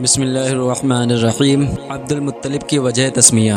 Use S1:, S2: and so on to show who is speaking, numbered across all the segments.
S1: بسم اللہ الرحمن الرحیم۔ عبد المطلب کی وجہ تسمیہ۔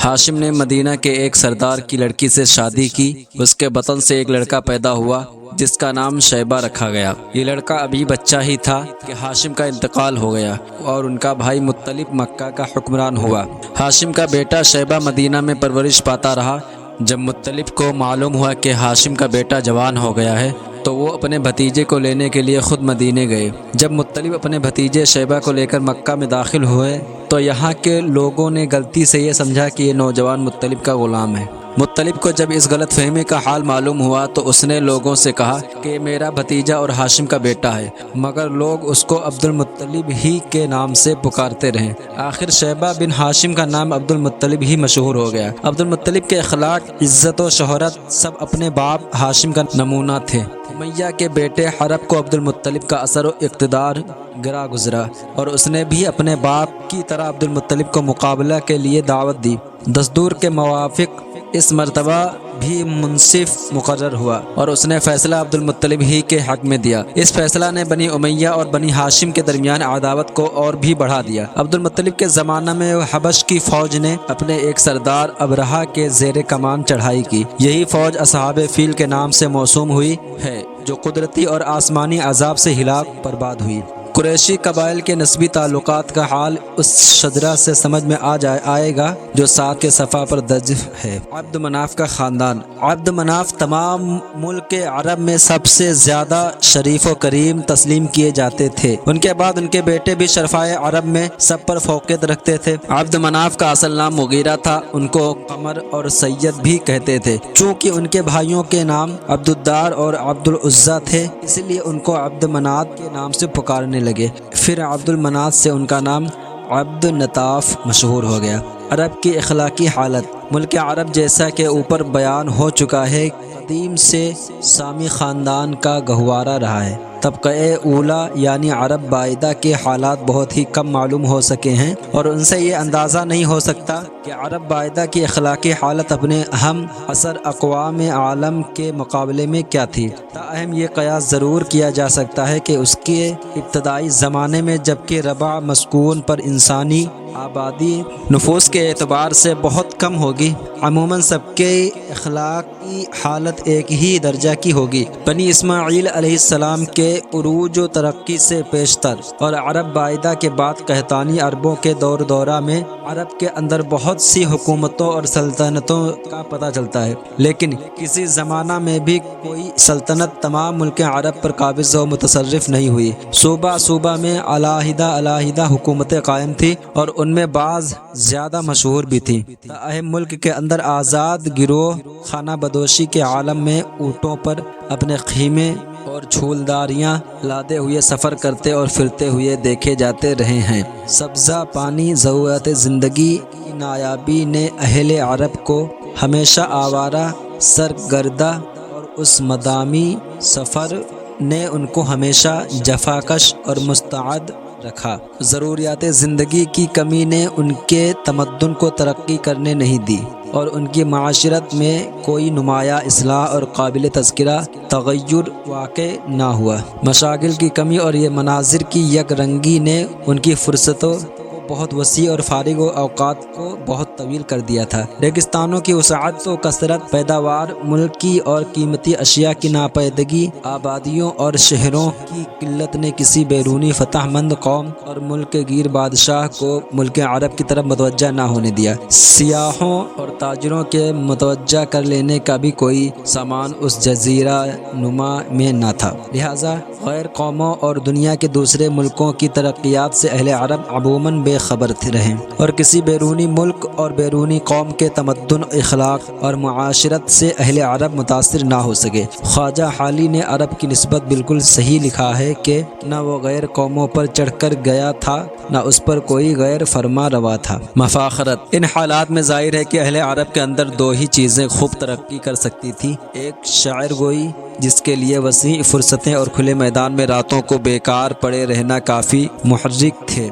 S1: ہاشم نے مدینہ کے ایک سردار کی لڑکی سے شادی کی۔ اس کے بطن سے ایک لڑکا پیدا ہوا جس کا نام شیبہ رکھا گیا۔ یہ لڑکا ابھی بچہ ہی تھا کہ ہاشم کا انتقال ہو گیا اور ان کا بھائی مطلب مکہ کا حکمران ہوا۔ ہاشم کا بیٹا شیبہ مدینہ میں پرورش پاتا رہا۔ جب مطلب کو معلوم ہوا کہ ہاشم کا بیٹا جوان ہو گیا ہے تو وہ اپنے بھتیجے کو لینے کے لیے خود مدینے گئے۔ جب مطلب اپنے بھتیجے شیبہ کو لے کر مکہ میں داخل ہوئے تو یہاں کے لوگوں نے غلطی سے یہ سمجھا کہ یہ نوجوان مطلب کا غلام ہے۔ مطلب کو جب اس غلط فہمی کا حال معلوم ہوا تو اس نے لوگوں سے کہا کہ یہ میرا بھتیجا اور ہاشم کا بیٹا ہے، مگر لوگ اس کو عبد المطلب ہی کے نام سے پکارتے رہے۔ آخر شیبہ بن ہاشم کا نام عبد المطلب ہی مشہور ہو گیا۔ عبد المطلب کے اخلاق، عزت و شہرت سب اپنے باپ ہاشم کا نمونہ تھے۔ امیہ کے بیٹے حرب کو عبد المطلب کا اثر و اقتدار گرا گزرا اور اس نے بھی اپنے باپ کی طرح عبد المطلب کو مقابلہ کے لیے دعوت دی۔ دستور کے موافق اس مرتبہ بھی منصف مقرر ہوا اور اس نے فیصلہ عبد المطلب ہی کے حق میں دیا۔ اس فیصلہ نے بنی امیہ اور بنی ہاشم کے درمیان عداوت کو اور بھی بڑھا دیا۔ عبد المطلب کے زمانہ میں حبش کی فوج نے اپنے ایک سردار ابرہہ کے زیر کمان چڑھائی کی۔ یہی فوج اصحاب فیل کے نام سے موسوم ہوئی ہے جو قدرتی اور آسمانی عذاب سے ہلاک برباد ہوئی۔ قریشی قبائل کے نسبی تعلقات کا حال اس شجرہ سے سمجھ میں آئے گا جو 7 کے صفحہ پر درج ہے۔ عبد مناف کا خاندان۔ عبد مناف تمام ملک عرب میں سب سے زیادہ شریف و کریم تسلیم کیے جاتے تھے۔ ان کے بعد ان کے بیٹے بھی شرفائے عرب میں سب پر فوقیت رکھتے تھے۔ عبد مناف کا اصل نام مغیرہ تھا، ان کو قمر اور سید بھی کہتے تھے۔ چونکہ ان کے بھائیوں کے نام عبد الدار اور عبد العزیٰ تھے اس لیے ان کو عبد منات کے نام سے پکارنے لگے۔ پھر عبد المنات سے ان کا نام عبد نطاف مشہور ہو گیا۔ عرب کی اخلاقی حالت۔ ملک عرب جیسا کہ اوپر بیان ہو چکا ہے قدیم سے سامی خاندان کا گہوارہ رہا ہے۔ طبقہ اولا یعنی عرب بائدہ کے حالات بہت ہی کم معلوم ہو سکے ہیں اور ان سے یہ اندازہ نہیں ہو سکتا کہ عرب بائدہ کی اخلاقی حالت اپنے اہم اثر اقوام عالم کے مقابلے میں کیا تھی۔ تاہم یہ قیاس ضرور کیا جا سکتا ہے کہ اس کے ابتدائی زمانے میں جبکہ ربع مسکون پر انسانی آبادی نفوس کے اعتبار سے بہت کم ہوگی، عموماً سب کے اخلاقی حالت ایک ہی درجہ کی ہوگی۔ بنی اسماعیل علیہ السلام کے عروج و ترقی سے پیشتر اور عرب بائدہ کے بعد قحطانی عربوں کے دور دورہ میں عرب کے اندر بہت سی حکومتوں اور سلطنتوں کا پتہ چلتا ہے، لیکن کسی زمانہ میں بھی کوئی سلطنت تمام ملک عرب پر قابض و متصرف نہیں ہوئی۔ صوبہ صوبہ میں علیحدہ حکومتیں قائم تھیں اور ان میں بعض زیادہ مشہور بھی تھیں۔ تاہم ملک کے اندر آزاد گروہ خانہ بدوشی کے عالم میں اونٹوں پر اپنے خیمے اور چھولداریاں لادے ہوئے سفر کرتے اور پھرتے ہوئے دیکھے جاتے رہے ہیں۔ سبزہ پانی ضرورت زندگی کی نایابی نے اہل عرب کو ہمیشہ آوارہ، سرگردہ اور اس مدامی سفر نے ان کو ہمیشہ جفاکش اور مستعد رکھا۔ ضروریات زندگی کی کمی نے ان کے تمدن کو ترقی کرنے نہیں دی اور ان کی معاشرت میں کوئی نمایاں اصلاح اور قابل تذکرہ تغیر واقع نہ ہوا۔ مشاغل کی کمی اور یہ مناظر کی یک رنگی نے ان کی فرصتوں کو بہت وسیع اور فارغ و اوقات کو بہت طویل کر دیا تھا۔ ریگستانوں کی وسعت و کثرت، پیداوار، ملکی اور قیمتی اشیاء کی ناپیدگی، آبادیوں اور شہروں کی قلت نے کسی بیرونی فتح مند قوم اور ملک گیر بادشاہ کو ملک عرب کی طرف متوجہ نہ ہونے دیا۔ سیاحوں اور تاجروں کے متوجہ کر لینے کا بھی کوئی سامان اس جزیرہ نما میں نہ تھا، لہٰذا غیر قوموں اور دنیا کے دوسرے ملکوں کی ترقیات سے اہل عرب عموماً بے خبر رہے اور کسی بیرونی ملک اور بیرونی قوم کے تمدن، اخلاق اور معاشرت سے اہل عرب متاثر نہ ہو سکے۔ خواجہ حالی نے عرب کی نسبت بالکل صحیح لکھا ہے کہ نہ وہ غیر قوموں پر چڑھ کر گیا تھا نہ اس پر کوئی غیر فرما روا تھا۔ مفاخرت۔ ان حالات میں ظاہر ہے کہ اہل عرب کے اندر دو ہی چیزیں خوب ترقی کر سکتی تھی، ایک شاعر گوئی جس کے لیے وسیع فرصتیں اور کھلے میدان میں راتوں کو بیکار پڑے رہنا کافی محرک تھے،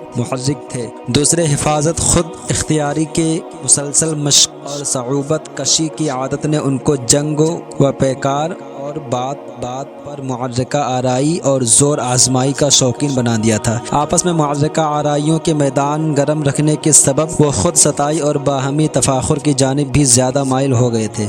S1: دوسرے حفاظت خود اختیاری کے مسلسل مشق اور صعوبت کشی کی عادت نے ان کو جنگ و پیکار اور اور بات بات پر معرکہ آرائی اور زور آزمائی کا شوقین بنا دیا تھا۔ آپس میں معرکہ آرائیوں کے میدان گرم رکھنے کے سبب وہ خود ستائی اور باہمی تفاخر کی جانب بھی زیادہ مائل ہو گئے تھے۔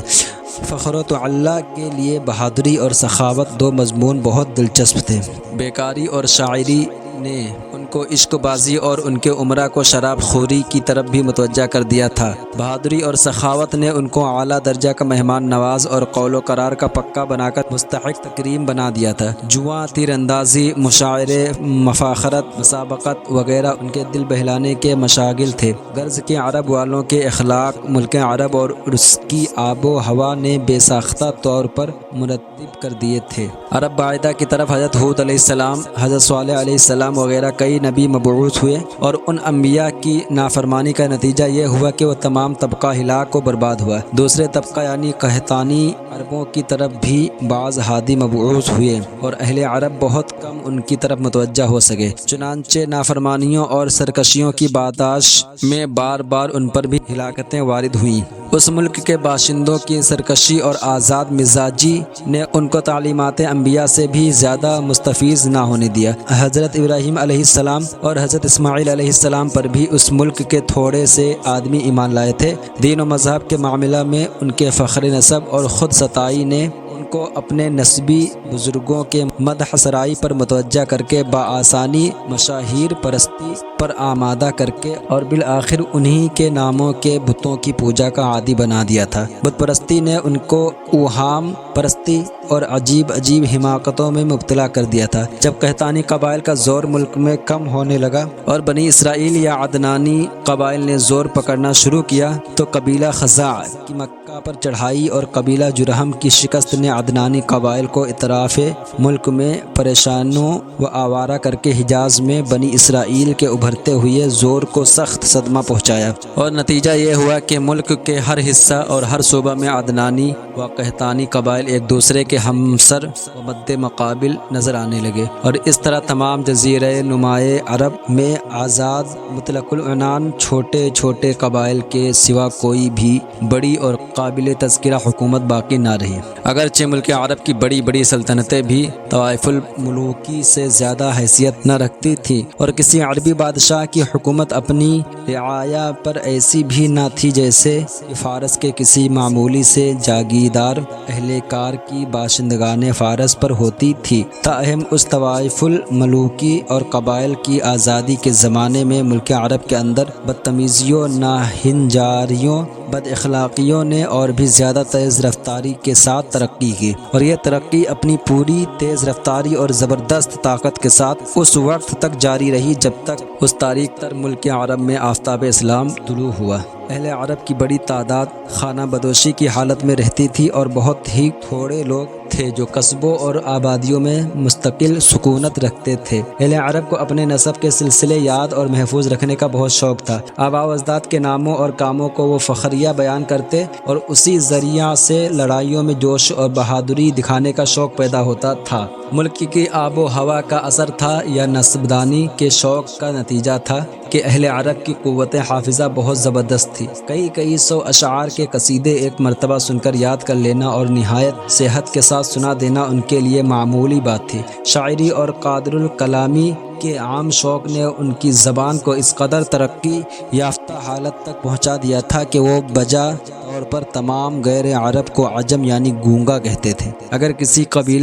S1: فخر و تعلیٰ کے لیے بہادری اور سخاوت دو مضمون بہت دلچسپ تھے۔ بیکاری اور شاعری نے ان کو عشق بازی اور ان کے امراء کو شراب خوری کی طرف بھی متوجہ کر دیا تھا۔ بہادری اور سخاوت نے ان کو اعلیٰ درجہ کا مہمان نواز اور قول و قرار کا پکا بنا کر مستحق تکریم بنا دیا تھا۔ جواں، تیر اندازی، مشاعرے، مفاخرت، مسابقت وغیرہ ان کے دل بہلانے کے مشاغل تھے۔ غرض کہ عرب والوں کے اخلاق ملک عرب اور اس کی آب و ہوا نے بے ساختہ طور پر مرتب کر دیے تھے۔ عرب باعثہ کی طرف حضرت ہود علیہ السلام، حضرت صالح علیہ السلام وغیرہ کئی نبی مبعوث ہوئے، اور ان انبیاء کی نافرمانی کا نتیجہ یہ ہوا کہ وہ تمام طبقہ ہلاک و برباد ہوا۔ دوسرے طبقہ یعنی قحطانی عربوں کی طرف بھی بعض ہادی مبعوث ہوئے، اور اہل عرب بہت کم ان کی طرف متوجہ ہو سکے۔ چنانچہ نافرمانیوں اور سرکشیوں کی برداشت میں بار بار ان پر بھی ہلاکتیں وارد ہوئیں۔ اس ملک کے باشندوں کی سرکشی اور آزاد مزاجی نے ان کو تعلیمات انبیاء سے بھی زیادہ مستفیض نہ ہونے دیا۔ حضرت ابراہیم علیہ السلام اور حضرت اسماعیل علیہ السلام پر بھی اس ملک کے تھوڑے سے آدمی ایمان لائے تھے۔ دین و مذہب کے معاملہ میں ان کے فخر نسب اور خود ستائی نے ان کو اپنے نسبی بزرگوں کے مدح سرائی پر متوجہ کر کے بآسانی مشاہیر پرستی پر آمادہ کر کے اور بالآخر انہی کے ناموں کے بتوں کی پوجا کا عادی بنا دیا تھا۔ بت پرستی نے ان کو اوہام پرستی اور عجیب عجیب حماقتوں میں مبتلا کر دیا تھا۔ جب قحطانی قبائل کا زور ملک میں کم ہونے لگا اور بنی اسرائیل یا عدنانی قبائل نے زور پکڑنا شروع کیا تو قبیلہ خزاع کی مکہ پر چڑھائی اور قبیلہ جرہم کی شکست نے عدنانی قبائل کو اطراف ملک میں پریشانوں و آوارہ کر کے حجاز میں بنی اسرائیل کے ابھرتے ہوئے زور کو سخت صدمہ پہنچایا، اور نتیجہ یہ ہوا کہ ملک کے ہر حصہ اور ہر صوبہ میں عدنانی و قحطانی قبائل ایک دوسرے کے ہمسر و مد مقابل نظر آنے لگے، اور اس طرح تمام جزیرہ نمائے عرب میں آزاد مطلق العنان چھوٹے چھوٹے قبائل کے سوا کوئی بھی بڑی اور قابل تذکرہ حکومت باقی نہ رہی۔ اگرچہ ملک عرب کی بڑی بڑی سلطنتیں بھی طوائف الملوکی سے زیادہ حیثیت نہ رکھتی تھیں، اور کسی عربی بادشاہ کی حکومت اپنی رعایا پر ایسی بھی نہ تھی جیسے کہ فارس کے کسی معمولی سے جاگیردار اہلکار کی باشندگان فارس پر ہوتی تھی۔ تاہم اس طوائف الملوکی اور قبائل کی آزادی کے زمانے میں ملک عرب کے اندر بدتمیزیوں، ناہنجاریوں، بد اخلاقیوں نے اور بھی زیادہ تیز رفتاری کے ساتھ ترقی کی، اور یہ ترقی اپنی پوری تیز رفتاری اور زبردست طاقت کے ساتھ اس وقت تک جاری رہی جب تک اس تاریک تر ملک عرب میں آفتاب اسلام طلوع ہوا۔ اہل عرب کی بڑی تعداد خانہ بدوشی کی حالت میں رہتی تھی، اور بہت ہی تھوڑے لوگ تھے جو قصبوں اور آبادیوں میں مستقل سکونت رکھتے تھے۔ اہل عرب کو اپنے نسب کے سلسلے یاد اور محفوظ رکھنے کا بہت شوق تھا۔ آباء و اجداد کے ناموں اور کاموں کو وہ فخریہ بیان کرتے، اور اسی ذریعہ سے لڑائیوں میں جوش اور بہادری دکھانے کا شوق پیدا ہوتا تھا۔ ملک کی آب و ہوا کا اثر تھا یا نسبدانی کے شوق کا نتیجہ تھا کہ اہل عرب کی قوت حافظہ بہت زبردست تھی۔ کئی سو اشعار کے قصیدے ایک مرتبہ سن کر یاد کر لینا اور نہایت صحت کے ساتھ سنا دینا ان کے لیے معمولی بات تھی۔ شاعری اور قادر الکلامی کے عام شوق نے ان کی زبان کو اس قدر ترقی یافتہ حالت تک پہنچا دیا تھا کہ وہ بجا طور پر تمام غیر عرب کو عجم یعنی گونگا کہتے تھے۔ اگر کسی قبیلے